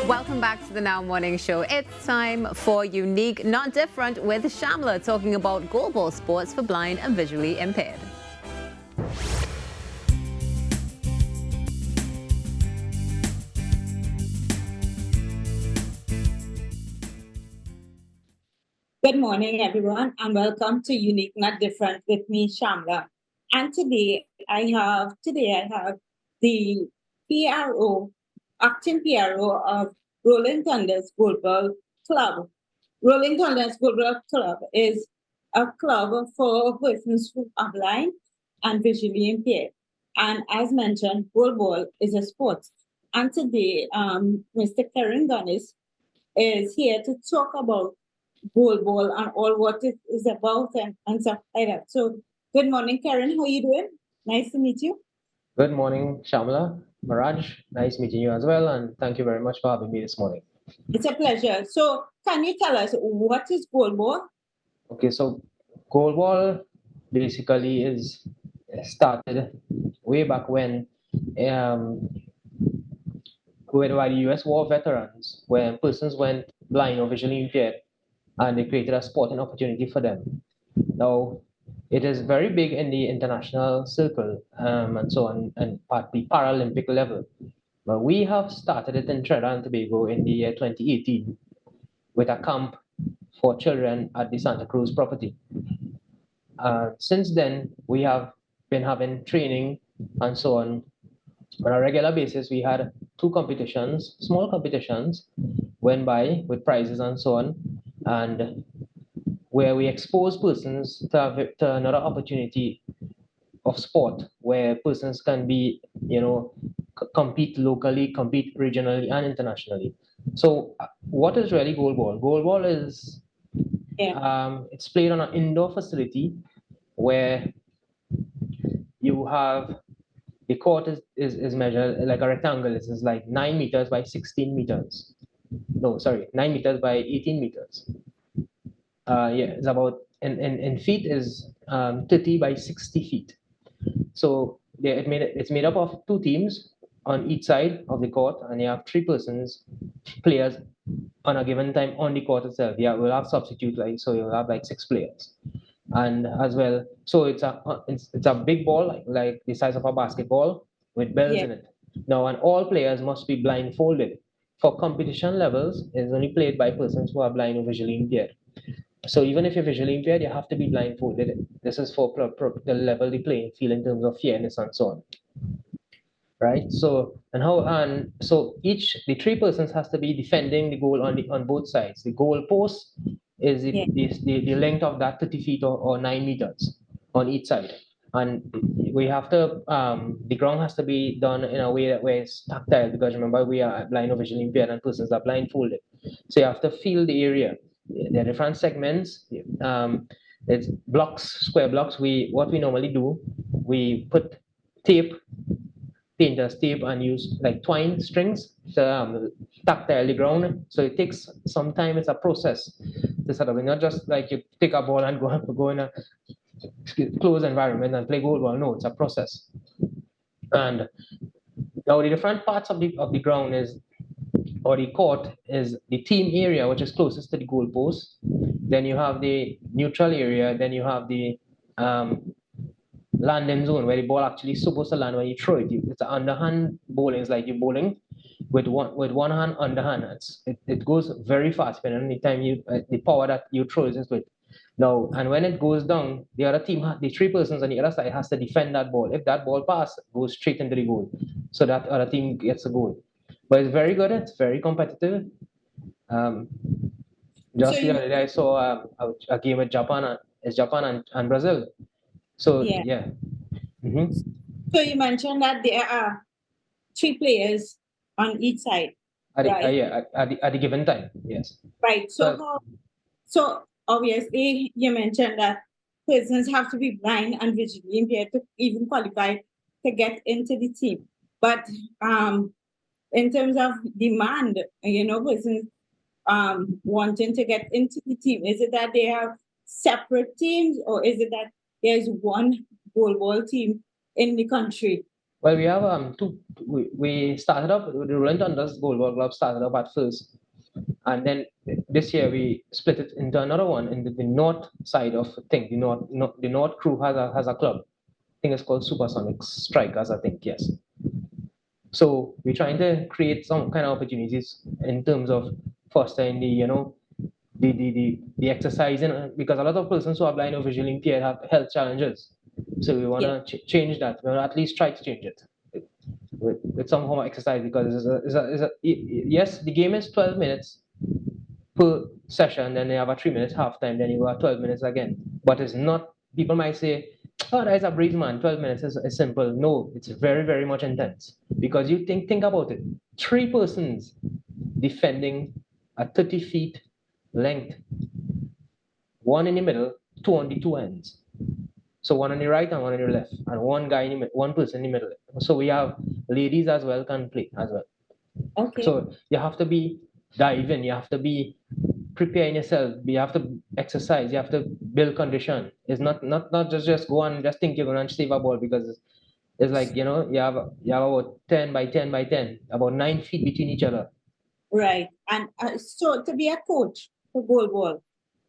Welcome back to the Now Morning Show. It's time for Unique, Not Different with Shamla, talking about Goalball Sports for blind and visually impaired. Good morning, everyone, and welcome to Unique Not Different with me, Shamla. And today I have the PRO, acting PRO of Rolling Thunder's Goalball Club. Rolling Thunder's Goalball Club is a club for persons who are blind and visually impaired. And as mentioned, goalball is a sport. And today, Mr. Karen Gunnis is here to talk about goalball and all what it is about and stuff like that. So, good morning, Karen. How are you doing? Nice to meet you. Good morning, Shamla, Maraj. Nice meeting you as well, and thank you very much for having me this morning. It's a pleasure. So, can you tell us what is goalball? Okay, so goalball basically is started way back when by the US war veterans, when persons went blind or visually impaired, and they created a sporting opportunity for them. Now, it is very big in the international circle and so on, and at the Paralympic level. But we have started it in Trinidad and Tobago in the year 2018 with a camp for children at the Santa Cruz property. Since then, we have been having training and so on a regular basis. We had two competitions, small competitions, went by with prizes and so on, and where we expose persons to another opportunity of sport where persons can be, compete locally, compete regionally and internationally. So what is really goalball? Goalball is, it's played on an indoor facility where you have, the court is measured like a rectangle. It's like 9 meters by 16 meters. No, sorry, 9 meters by 18 meters. It's about, in feet is 30 by 60 feet. So it's made up of two teams on each side of the court, and you have three players on a given time on the court itself. Yeah, we'll have substitute, like, so you'll have like 6 players. And as well, so it's a big ball, like the size of a basketball with bells in it. Now, and all players must be blindfolded. For competition levels, it's only played by persons who are blind or visually impaired. So even if you're visually impaired, you have to be blindfolded. This is for the level the playing field in terms of fairness and so on. Right. So so the three persons has to be defending the goal on both sides. The goal post is the length of that 30 feet or 9 meters on each side. And we have to the ground has to be done in a way that where it's tactile, because remember, we are blind or visually impaired and persons are blindfolded. So you have to feel the area. There are different segments. It's blocks, square blocks. What we normally do, we put painter's tape, and use like twine strings to tactile the ground. So it takes some time. It's a process to sort of, not just like you take a ball and go in a closed environment and play goalball. No, it's a process. And now the different parts of the ground is, or the court is, the team area, which is closest to the goalpost. Then you have the neutral area. Then you have the landing zone, where the ball actually is supposed to land when you throw it. It's an underhand bowling. It's like you're bowling with one hand underhand. It goes very fast, depending on the time the power that you throw is into it. Now, and when it goes down, the other team, the three persons on the other side, has to defend that ball. If that ball passes, goes straight into the goal, so that other team gets a goal. But it's very good. It's very competitive. Just the other day, I saw a game with Japan. It's Japan and Brazil. So yeah. Mm-hmm. So you mentioned that there are three players on each side, right? At the given time, yes. Right. So obviously you mentioned that persons have to be blind and visually impaired to even qualify to get into the team. But in terms of demand, persons wanting to get into the team, is it that they have separate teams, or is it that there's one goalball team in the country? Well, we have two. We started up the Rolling Thunders Goalball Club started up at first, and then this year we split it into another one in the north side of the thing. The north crew has a club. I think it's called Supersonic Strikers. I think yes. So we're trying to create some kind of opportunities in terms of fostering the exercising because a lot of persons who are blind or visually impaired have health challenges. So we want to change that. We want to at least try to change it with some form of exercise because yes, the game is 12 minutes per session, then you have a 3 minutes half time, then you go at 12 minutes again. But it's not, people might say, oh, that's a breeze, man. 12 minutes is simple. No, it's very, very much intense because you think about it. Three persons defending a 30 feet length, one in the middle, two on the two ends. So one on the right and one on the left, and one guy in the one person in the middle. So we have ladies as well can play as well. Okay. So you have to be diving, you have to be preparing yourself, you have to exercise, you have to build condition. It's not just go and just think you're gonna save a ball because it's like you have about 10 by 10 by 10, about 9 feet between each other. Right. And so to be a coach for goalball,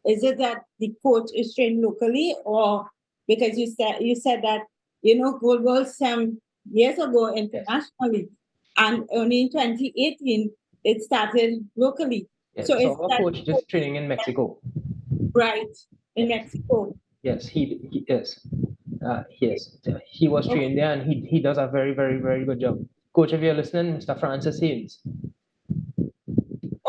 is it that the coach is trained locally, or because you said that goalball some years ago internationally, and only in 2018 it started locally. Yes. So So is our that coach is training in Mexico. right in Yes. Mexico? Yes, he is. Yes, he was Okay. trained there, and he does a very, very, very good job. Coach, if you're listening, Mr. Francis Haynes.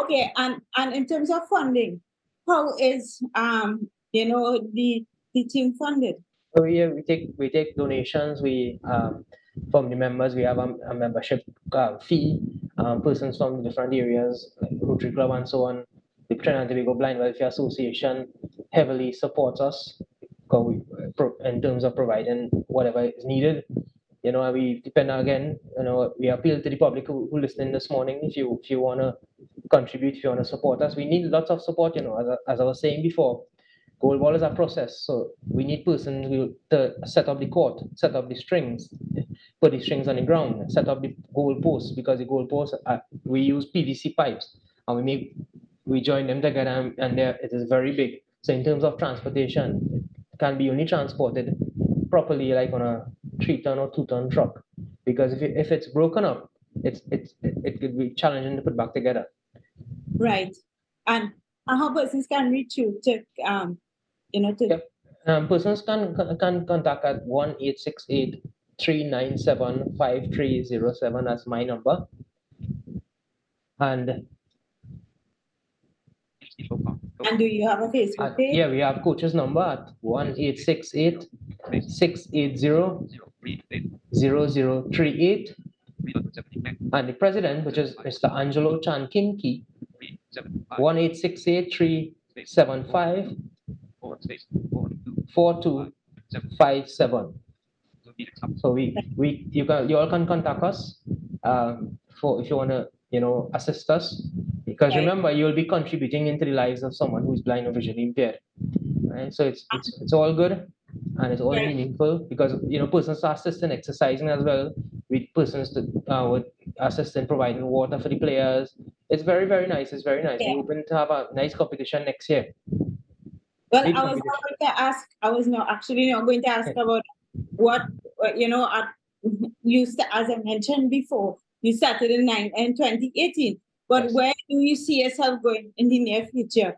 Okay, and in terms of funding, how is the team funded? So we take donations. We from the members. We have a membership fee. Persons from different areas like Rotary Club and so on. The Trinidad and Tobago Blind Welfare Association heavily supports us in terms of providing whatever is needed. We depend again. We appeal to the public who listening this morning. If you want to contribute, if you want to support us, we need lots of support. As I was saying before, goalball is a process. So we need persons to set up the court, set up the strings, put the strings on the ground, set up the goal posts because the goal posts we use PVC pipes and we join them together and it is very big. So in terms of transportation, it can be only transported properly like on a 3-ton or 2-ton truck because if it's broken up, it could be challenging to put back together. Right. And how persons can reach you to to Yep. Persons can contact at 1-868-397-5307. That's my number. And and do you have a Facebook page? yeah, we have coach's number at 1-868-680-0038. And the president, which is Mr. Angelo Chankinki, 1-868-375-4257. So you all can contact us for if you want to assist us because Right. remember you'll be contributing into the lives of someone who's blind or visually impaired, right? So it's all good and it's all Right. meaningful because persons are assisting exercising as well with persons that would assist in providing water for the players. It's very, very nice. It's very nice. Yeah. We're hoping to have a nice competition next year. Well, Big I was not competition. going to ask. I was not actually not going to ask about what as I mentioned before, you started in 2018. But Yes. where do you see yourself going in the near future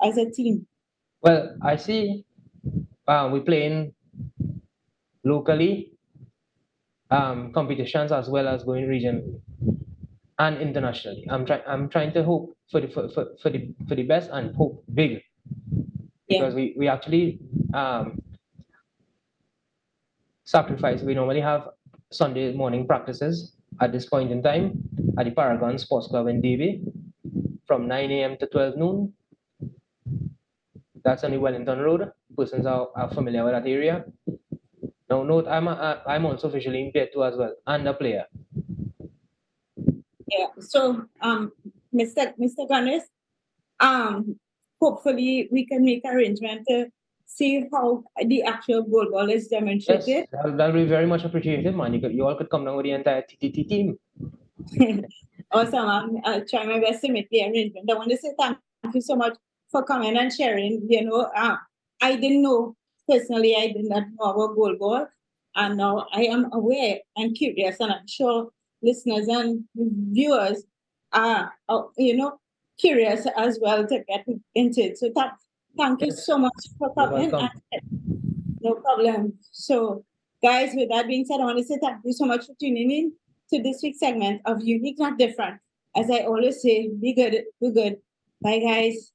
as a team? Well, I see we're playing locally competitions as well as going regionally and internationally. I'm trying to hope for the best and hope big because we actually sacrifice. We normally have Sunday morning practices at this point in time at the Paragon Sports Club in Davie from 9 a.m. to 12 noon. That's on the Wellington Road. Persons are familiar with that area. Now note I'm also visually impaired too as well and a player. Yeah. So, Mr. Gunners, hopefully we can make arrangement to see how the actual goalball is Yes, demonstrated. that'll be very much appreciated, man. You all could come down with the entire TTT team. Awesome. I'll try my best to make the arrangement. I want to say thank you so much for coming and sharing. I didn't know personally, I did not know about goalball. And now I am aware and curious, and I'm sure listeners and viewers are, curious as well to get into it. So thank you Yes, so much for you're coming. welcome. No problem. So, guys, with that being said, I want to say thank you so much for tuning in to this week's segment of Unique Not Different. As I always say, be good, do good. Bye, guys.